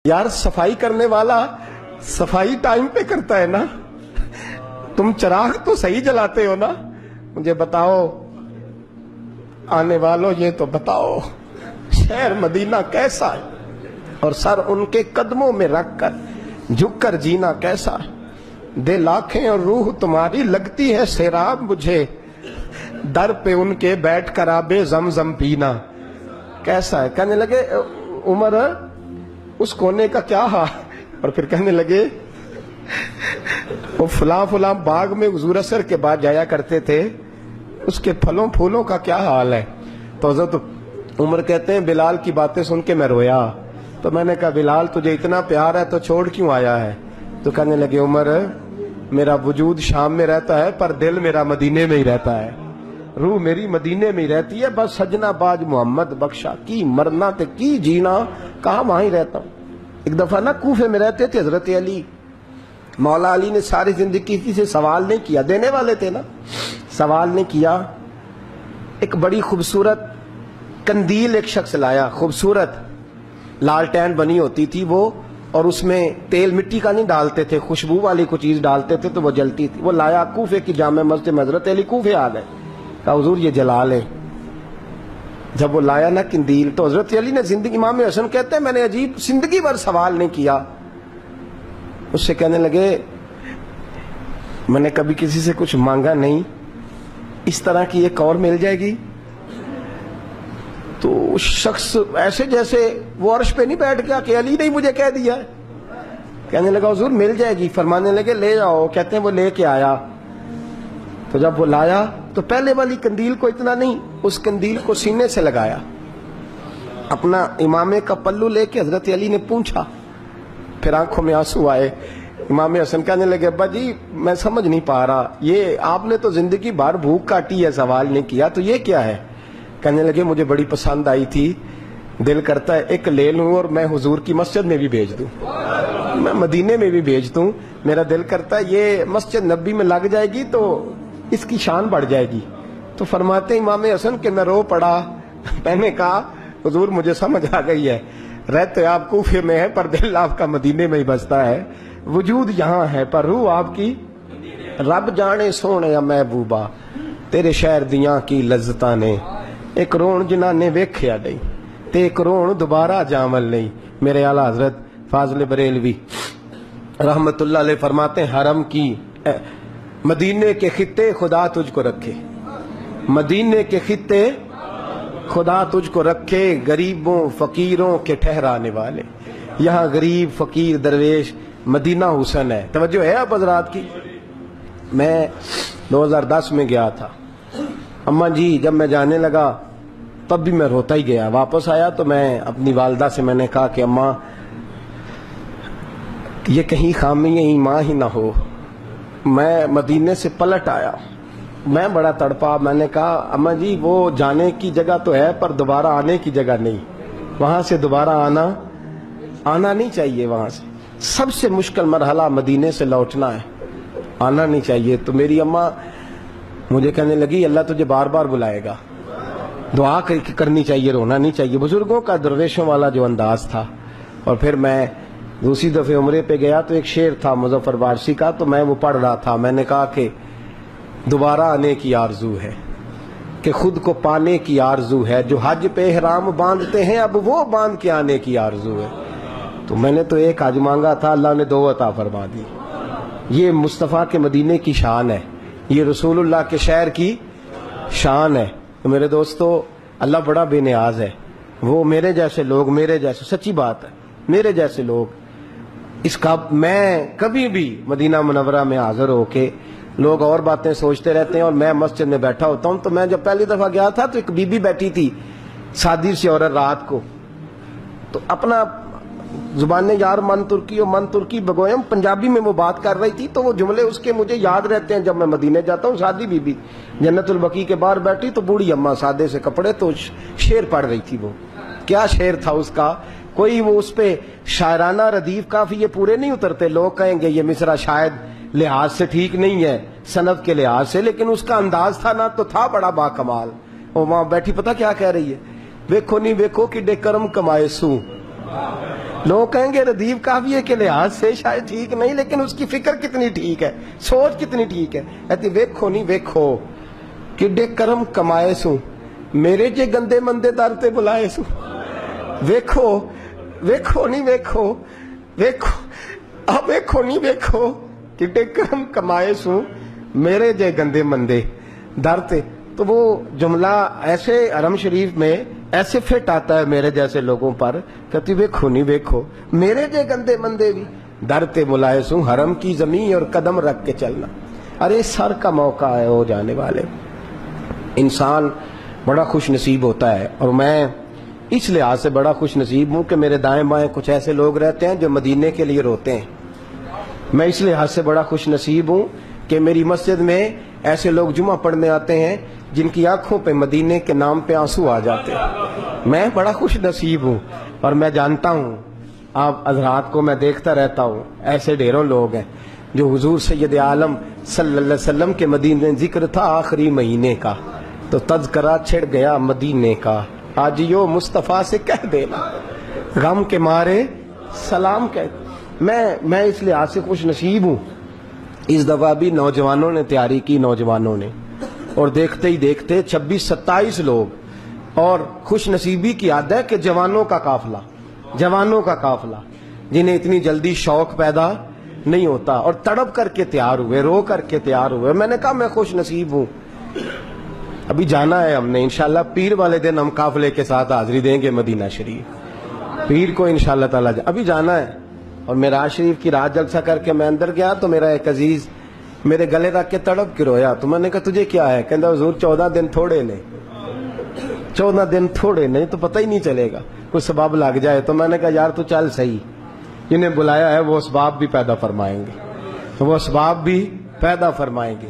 یار صفائی کرنے والا صفائی ٹائم پہ کرتا ہے نا، تم چراغ تو صحیح جلاتے ہو نا، مجھے بتاؤ آنے والوں یہ تو بتاؤ شہر مدینہ کیسا ہے، اور سر ان کے قدموں میں رکھ کر جھک کر جینا کیسا ہے، دل آنکھیں اور روح تمہاری لگتی ہے سیراب مجھے، در پہ ان کے بیٹھ کر آب زمزم پینا کیسا ہے۔ کہنے لگے عمر اس کونے کا کیا حال، اور پھر کہنے لگے وہ فلاں فلاں باغ میں حضور اثر کے بعد جایا کرتے تھے، اس کے پھلوں پھولوں کا کیا حال ہے۔ تو حضرت عمر کہتے ہیں بلال کی باتیں سن کے میں رویا، تو میں نے کہا بلال تجھے اتنا پیار ہے تو چھوڑ کیوں آیا ہے؟ تو کہنے لگے عمر میرا وجود شام میں رہتا ہے پر دل میرا مدینے میں ہی رہتا ہے، روح میری مدینے میں ہی رہتی ہے، بس سجنا باج محمد بخشا کی مرنا تے کی جینا، کہاں وہاں ہی رہتا ہوں۔ ایک دفعہ نا کوفے میں رہتے تھے حضرت علی، مولا علی نے ساری زندگی کسی سے سوال نہیں کیا، دینے والے تھے نا، سوال نہیں کیا۔ ایک بڑی خوبصورت قندیل ایک شخص لایا، خوبصورت لالٹین بنی ہوتی تھی وہ، اور اس میں تیل مٹی کا نہیں ڈالتے تھے، خوشبو والی کوئی چیز ڈالتے تھے تو وہ جلتی تھی۔ وہ لایا کوفے کی جامع مسجد میں، حضرت علی کوفے آ گئے، کہا حضور یہ جلا لیں۔ جب وہ لایا نا قندیل تو حضرت علی نے زندگی، امام حسن کہتے ہیں میں نے عجیب زندگی بھر سوال نہیں کیا، اس سے کہنے لگے میں نے کبھی کسی سے کچھ مانگا نہیں، اس طرح کی ایک اور مل جائے گی؟ تو اس شخص ایسے جیسے وہ عرش پہ نہیں بیٹھ گیا کہ علی نے مجھے کہہ دیا ہے، کہنے لگا حضور مل جائے گی، فرمانے لگے لے جاؤ، کہتے ہیں وہ لے کے آیا۔ تو جب وہ لایا تو پہلے والی قندیل کو اتنا نہیں، اس قندیل کو سینے سے لگایا، اپنا امامے کا پلو لے کے حضرت علی نے پوچھا، پھر آنکھوں میں آنسو آئے۔ امام حسن کہنے لگے ابا جی میں سمجھ نہیں پا رہا، یہ آپ نے تو زندگی بھر بھوک کاٹی ہے، سوال نہیں کیا، تو یہ کیا ہے؟ کہنے لگے مجھے بڑی پسند آئی تھی، دل کرتا ہے ایک لے لوں اور میں حضور کی مسجد میں بھی بھیج دوں، میں مدینے میں بھی بھیج دوں، میرا دل کرتا ہے یہ مسجد نبی میں لگ جائے گی تو اس کی شان بڑھ جائے گی۔ تو فرماتے ہیں امام حسن کہ میں رو پڑا، میں نے کہا حضور مجھے سمجھ آ گئی ہے، رہتے آپ کوفے میں ہے پر دل آپ کا مدینے میں ہی بستا ہے، وجود یہاں ہے پر روح آپ کی، رب جانے سونے یا محبوبہ تیرے شہر دیاں کی لذتاں نے، ایک رون جنہاں نے ویکھیا نہیں تے ایک رون دوبارہ جامل نہیں۔ میرے اعلیٰ حضرت فاضل بریلوی رحمت اللہ علیہ فرماتے ہیں حرم کی مدینے کے خطے خدا تجھ کو رکھے، مدینے کے خطے خدا تجھ کو رکھے، غریبوں فقیروں کے ٹھہرانے والے، یہاں غریب فقیر درویش مدینہ حسن ہے۔ توجہ ہے آپ حضرات کی؟ میں 2010 میں گیا تھا، اماں جی جب میں جانے لگا تب بھی میں روتا ہی گیا، واپس آیا تو میں اپنی والدہ سے میں نے کہا کہ اماں یہ کہیں خامی ایمان ہی نہ ہو، میں مدینے سے پلٹ آیا، میں بڑا تڑپا، میں نے کہا اماں جی وہ جانے کی جگہ تو ہے پر دوبارہ آنے کی جگہ نہیں، وہاں سے دوبارہ آنا نہیں چاہیے، وہاں سے سب سے مشکل مرحلہ مدینے سے لوٹنا ہے، آنا نہیں چاہیے۔ تو میری اماں مجھے کہنے لگی اللہ تجھے بار بار بلائے گا، دعا کرنی چاہیے، رونا نہیں چاہیے، بزرگوں کا درویشوں والا جو انداز تھا۔ اور پھر میں دوسری دفعہ عمرے پہ گیا تو ایک شعر تھا مظفر وارثی کا، تو میں وہ پڑھ رہا تھا، میں نے کہا کہ دوبارہ آنے کی آرزو ہے، کہ خود کو پانے کی آرزو ہے، جو حج پہ احرام باندھتے ہیں اب وہ باندھ کے آنے کی آرزو ہے۔ تو میں نے تو ایک حج مانگا تھا، اللہ نے 2 عطا فرما دی۔ یہ مصطفیٰ کے مدینے کی شان ہے، یہ رسول اللہ کے شہر کی شان ہے۔ تو میرے دوستو اللہ بڑا بے نیاز ہے، وہ میرے جیسے لوگ، میرے جیسے، سچی بات ہے، میرے جیسے لوگ اس کا، میں کبھی بھی مدینہ منورہ میں حاضر ہو کے لوگ اور باتیں سوچتے رہتے ہیں اور میں مسجد میں بیٹھا ہوتا ہوں۔ تو میں جب پہلی دفعہ گیا تھا تو ایک بی بی بیٹھی تھی سادی سی عورت رات کو، تو اپنا زبان یار من ترکی و من ترکی بگویم پنجابی میں وہ بات کر رہی تھی، تو وہ جملے اس کے مجھے یاد رہتے ہیں جب میں مدینے جاتا ہوں۔ سادی بی بی جنت البقیع کے باہر بیٹھی تو بوڑھی اماں سادے سے کپڑے، تو شعر پڑھ رہی تھی۔ وہ کیا شعر تھا اس کا، کوئی وہ اس پہ شاعرانہ ردیف کافی یہ پورے نہیں اترتے، لوگ کہیں گے یہ مصرع شاید لحاظ سے ٹھیک نہیں ہے صنعت کے لحاظ سے، لیکن اس کا انداز تھا نا تو تھا بڑا با کمال۔ وہ وہاں بیٹھی پتہ کیا کہہ رہی ہے، ویکھو نہیں ویکھو کہ ڈے کرم کمائے سوں، لوگ کہیں گے ردیف قافیے کے لحاظ سے شاید ٹھیک نہیں، لیکن اس کی فکر کتنی ٹھیک ہے، سوچ کتنی ٹھیک ہے. کہتی ویکھو نہیں ویکھو کڈے کرم کمائے سوں، میرے جے گندے مندے در تے بلائے سوں. ویکھو ویکھو نہیں ویکھو ویکھو اب ویکھو نہیں ویکھو کڈے کرم کمائے سوں، میرے جے گندے مندے در تے. تو وہ جملہ ایسے حرم شریف میں ایسے فٹ آتا ہے میرے جیسے لوگوں پر. کہتی ویکھو نہیں ویکھو میرے جے گندے مندے بھی در تے بلائے سوں، حرم کی زمین اور قدم رکھ کے چلنا. ارے سر کا موقع ہے ہو جانے والے. انسان بڑا خوش نصیب ہوتا ہے، اور میں اس لحاظ سے بڑا خوش نصیب ہوں کہ میرے دائیں بائیں کچھ ایسے لوگ رہتے ہیں جو مدینے کے لیے روتے ہیں. میں اس لحاظ سے بڑا خوش نصیب ہوں کہ میری مسجد میں ایسے لوگ جمعہ پڑھنے آتے ہیں جن کی آنکھوں پہ مدینے کے نام پہ آنسو آ جاتے ہیں. میں بڑا خوش نصیب ہوں، اور میں جانتا ہوں آپ حضرات کو میں دیکھتا رہتا ہوں، ایسے ڈھیروں لوگ ہیں جو حضور سید عالم صلی اللہ علیہ وسلم کے مدینے ذکر تھا آخری مہینے کا تو تذکرہ چھڑ گیا مدینے کا. آج یو مصطفیٰ سے کہہ دینا غم کے مارے سلام کہہ. میں اس لحاظ سے خوش نصیب ہوں. اس دفعہ بھی نوجوانوں نے تیاری کی، نوجوانوں نے، اور دیکھتے ہی دیکھتے 26-27 لوگ. اور خوش نصیبی کی عادت ہے کہ جوانوں کا قافلہ جنہیں اتنی جلدی شوق پیدا نہیں ہوتا، اور تڑپ کر کے تیار ہوئے، رو کر کے تیار ہوئے. میں نے کہا میں خوش نصیب ہوں. ابھی جانا ہے ہم نے انشاءاللہ، پیر والے دن ہم قافلے کے ساتھ حاضری دیں گے مدینہ شریف. پیر کو انشاءاللہ تعالی ابھی جانا ہے. اور معراج شریف کی رات جلسہ کر کے میں اندر گیا تو میرا ایک عزیز میرے گلے رکھ کے تڑپ کے رویا. تو میں نے کہا تجھے کیا ہے؟ کہتا حضور 14 دن تھوڑے نہیں تو پتہ ہی نہیں چلے گا، کوئی سبب لگ جائے. تو میں نے کہا یار تو چل صحیح، جنہیں بلایا ہے وہ اسباب بھی پیدا فرمائیں گے.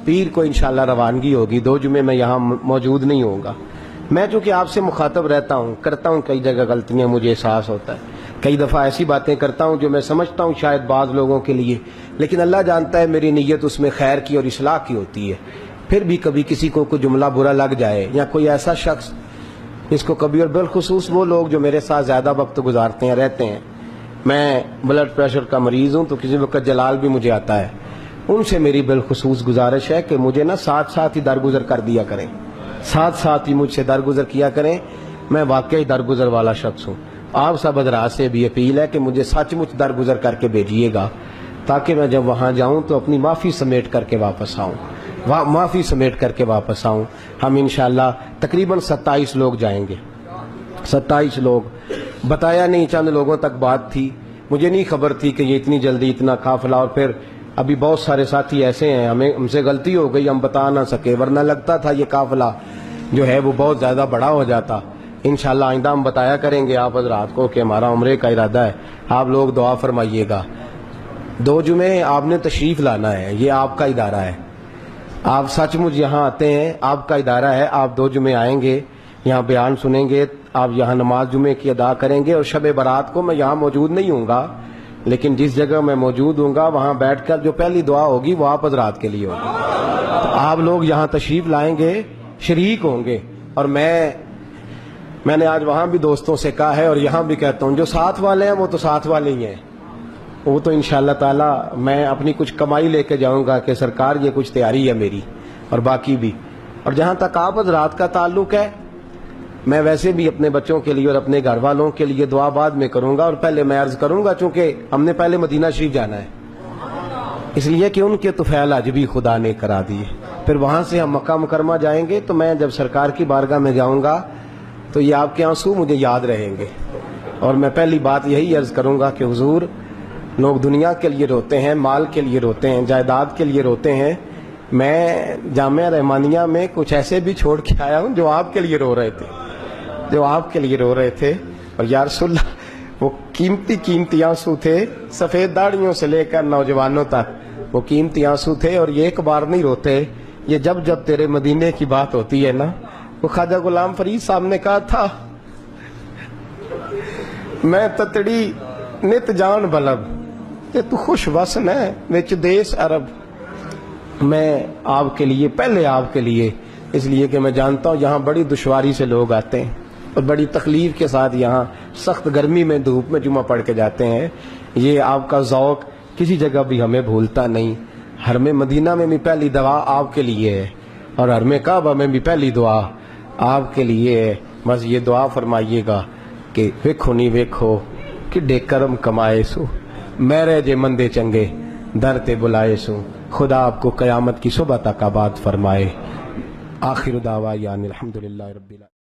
پیر کو انشاءاللہ روانگی ہوگی. 2 جمعے میں یہاں موجود نہیں ہوں گا. میں چونکہ آپ سے مخاطب رہتا ہوں، کرتا ہوں کئی جگہ غلطیاں، مجھے احساس ہوتا ہے. کئی دفعہ ایسی باتیں کرتا ہوں جو میں سمجھتا ہوں شاید بعض لوگوں کے لیے، لیکن اللہ جانتا ہے میری نیت اس میں خیر کی اور اصلاح کی ہوتی ہے. پھر بھی کبھی کسی کو کوئی جملہ برا لگ جائے، یا کوئی ایسا شخص جس کو کبھی، اور بالخصوص وہ لوگ جو میرے ساتھ زیادہ وقت گزارتے ہیں رہتے ہیں. میں بلڈ پریشر کا مریض ہوں تو کسی وقت جلال بھی مجھے آتا ہے. ان سے میری بالخصوص گزارش ہے کہ مجھے ساتھ ہی درگزر کر دیا کریں، ساتھ ہی مجھ سے درگزر کیا کریں. میں واقعی درگزر والا شخص ہوں. آپ سب حضرات سے بھی اپیل ہے کہ مجھے سچ مچ درگزر کر کے بھیجیے گا، تاکہ میں جب وہاں جاؤں تو اپنی معافی سمیٹ کر کے واپس آؤں. ہم انشاءاللہ تقریباً 27 لوگ جائیں گے. 27 لوگ بتایا نہیں، چند لوگوں تک بات تھی. مجھے نہیں خبر تھی کہ یہ اتنی جلدی اتنا قافلہ. اور پھر ابھی بہت سارے ساتھی ایسے ہیں، ہم سے غلطی ہو گئی، ہم بتا نہ سکے، ورنہ لگتا تھا یہ قافلہ جو ہے وہ بہت زیادہ بڑا ہو جاتا. انشاءاللہ آئندہ ہم بتایا کریں گے آپ حضرات کو کہ ہمارا عمرے کا ارادہ ہے. آپ لوگ دعا فرمائیے گا. 2 جمعے آپ نے تشریف لانا ہے، یہ آپ کا ادارہ ہے. آپ سچ مچ یہاں آتے ہیں، آپ کا ادارہ ہے. آپ 2 جمعے آئیں گے، یہاں بیان سنیں گے، آپ یہاں نماز جمعے کی ادا کریں گے. اور شب برات کو میں یہاں موجود نہیں ہوں گا، لیکن جس جگہ میں موجود ہوں گا وہاں بیٹھ کر جو پہلی دعا ہوگی وہ آپ حضرات کے لیے ہوگی. تو آپ لوگ یہاں تشریف لائیں گے، شریک ہوں گے. اور میں نے آج وہاں بھی دوستوں سے کہا ہے اور یہاں بھی کہتا ہوں، جو ساتھ والے ہیں وہ تو ساتھ والے ہی ہیں. وہ تو انشاءاللہ تعالی میں اپنی کچھ کمائی لے کے جاؤں گا کہ سرکار یہ کچھ تیاری ہے میری، اور باقی بھی. اور جہاں تک آپ حضرات کا تعلق ہے، میں ویسے بھی اپنے بچوں کے لیے اور اپنے گھر والوں کے لیے دعا بعد میں کروں گا. اور پہلے میں عرض کروں گا، چونکہ ہم نے پہلے مدینہ شریف جانا ہے، اس لیے کہ ان کے طفیل آج بھی خدا نے کرا دیے. پھر وہاں سے ہم مکہ مکرمہ جائیں گے. تو میں جب سرکار کی بارگاہ میں جاؤں گا تو یہ آپ کے آنسو مجھے یاد رہیں گے. اور میں پہلی بات یہی عرض کروں گا کہ حضور، لوگ دنیا کے لیے روتے ہیں، مال کے لیے روتے ہیں، جائیداد کے لیے روتے ہیں. میں جامعہ رحمانیہ میں کچھ ایسے بھی چھوڑ کے آیا ہوں جو آپ کے لیے رو رہے تھے. اور یا رسول اللہ، وہ قیمتی آنسو تھے، سفید داڑھیوں سے لے کر نوجوانوں تک وہ قیمتی آنسو تھے. اور یہ ایک بار نہیں روتے، یہ جب تیرے مدینے کی بات ہوتی ہے نا. وہ خواجہ غلام فرید صاحب نے کہا تھا، میں تتڑی نت جان بلب تے تو خوش وسن ہے وچ دیس عرب. میں آپ کے لیے، پہلے آپ کے لیے، اس لیے کہ میں جانتا ہوں یہاں بڑی دشواری سے لوگ آتے ہیں. اور بڑی تکلیف کے ساتھ یہاں سخت گرمی میں دھوپ میں جمعہ پڑھ کے جاتے ہیں. یہ آپ کا ذوق کسی جگہ بھی ہمیں بھولتا نہیں. حرم مدینہ میں بھی پہلی دعا آپ کے لیے ہے اور حرم کعبہ میں بھی پہلی دعا آپ کے لیے ہے. بس یہ دعا فرمائیے گا کہ ویکھو نہیں ویکھو کڈے کرم کمائے سو، میرے جے مندے چنگے در تے بلائے سو. خدا آپ کو قیامت کی صبح تک آباد فرمائے. آخر دعوایان الحمدللہ رب العالمین.